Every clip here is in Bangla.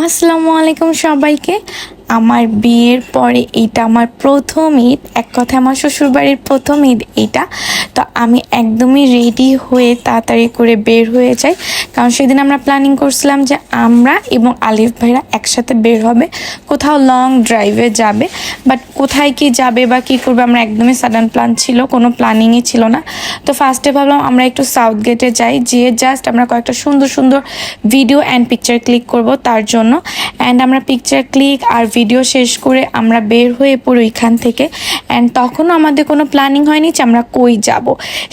আসসালামু আলাইকুম সবাইকে। আমার বিয়ের পরে এইটা আমার প্রথম ঈদ, এক কথা আমার শ্বশুরবাড়ির প্রথম ঈদ এইটা। তো আমি একদমই রেডি হয়ে তাড়াতাড়ি করে বের হয়ে যাই, কারণ সেদিন আমরা প্ল্যানিং করছিলাম যে আমরা এবং আলিফ ভাইরা একসাথে বের হবে, কোথাও লং ড্রাইভে যাবে। বাট কোথায় কি যাবে বা কী করবে আমরা একদমই সাডেন প্ল্যান ছিল, কোনো প্ল্যানিংই ছিল না। তো ফার্স্টে ভাবলাম আমরা একটু সাউথ গেটে যাই, যেয়ে জাস্ট আমরা কয়েকটা সুন্দর সুন্দর ভিডিও অ্যান্ড পিকচার ক্লিক করব তার জন্য। অ্যান্ড আমরা পিকচার ক্লিক আর ভিডিও শেষ করে আমরা বের হয়ে পড়ি ওইখান থেকে। অ্যান্ড তখনও আমাদের কোনো প্ল্যানিং হয়নি যে আমরা কই যাব,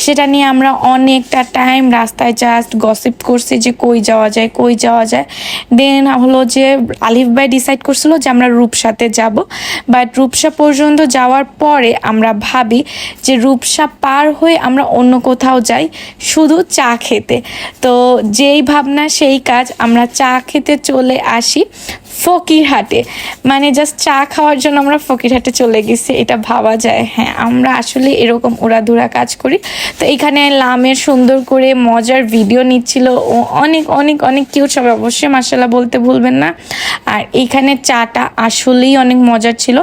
সেটা নিয়ে আমরা অনেকটা টাইম রাস্তায় জাস্ট গসিপ করছি যে কই যাওয়া যায় কই যাওয়া যায়। দেন হলো যে আলিফ ভাই ডিসাইড করছিল যে আমরা রূপসাতে যাব। বাট রূপসা পর্যন্ত যাওয়ার পরে আমরা ভাবি যে রূপসা পার হয়ে আমরা অন্য কোথাও যাই শুধু চা খেতে। তো যেই ভাবনা সেই কাজ, আমরা চা খেতে চলে আসি ফকিরহাটে। মানে জাস্ট চা খাওয়ার জন্য আমরা ফকিরহাটে চলে গেছি, এটা ভাবা যায়? হ্যাঁ, আমরা আসলে এরকম উড়াধুরা কাজ করি। তো এখানে লামের সুন্দর করে মজার ভিডিও নিচ্ছিল ও, অনেক অনেক অনেক কিউট, সবাই অবশ্যই মাশাআল্লাহ বলতে ভুলবেন না। আর এইখানে চাটা আসলেই অনেক মজার ছিল,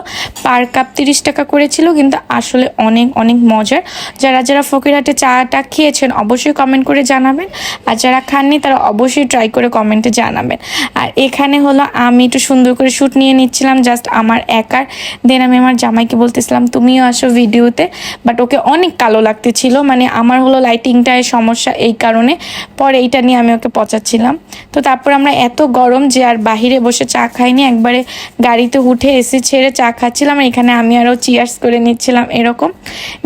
পার কাপ 30 টাকা করেছিল, কিন্তু আসলে অনেক অনেক মজার। যারা যারা ফকিরহাটে চাটা খেয়েছেন অবশ্যই কমেন্ট করে জানাবেন, আর যারা খাননি তারা অবশ্যই ট্রাই করে কমেন্টে জানাবেন। আর এখানে হলো আমি একটু সুন্দর করে শ্যুট নিয়ে নিচ্ছিলাম জাস্ট আমার একার। দেন আমি আমার জামাইকে বলতেছিলাম তুমিও আসো ভিডিওতে, বাট ওকে অনেক কালো লাগতেছিল, মানে আমার হলো লাইটিংটায় সমস্যা এই কারণে। পরে এইটা নিয়ে আমি ওকে পচাচ্ছিলাম। তো তারপর আমরা এত গরম যে আর বাহিরে বসে চা খাইনি, একবারে গাড়িতে উঠে এসে ছেড়ে চা খাচ্ছিলাম। এখানে আমি আরও চিয়ার্স করে নিচ্ছিলাম এরকম।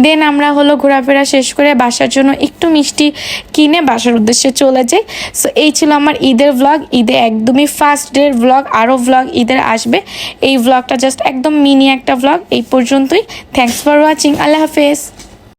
দেন আমরা হলো ঘোরাফেরা শেষ করে বাসার জন্য একটু মিষ্টি কিনে বাসার উদ্দেশ্যে চলে যাই। সো এই ছিল আমার ঈদের ভ্লগ, ঈদে একদমই ফার্স্ট ডের ভ্লগ। আরও ভ্লগ ঈদের আসবে, এই ভ্লগটা জাস্ট একদম মিনি একটা ভ্লগ। এই পর্যন্তই, থ্যাঙ্কস ফর ওয়াচিং, আল্লাহ হাফেজ।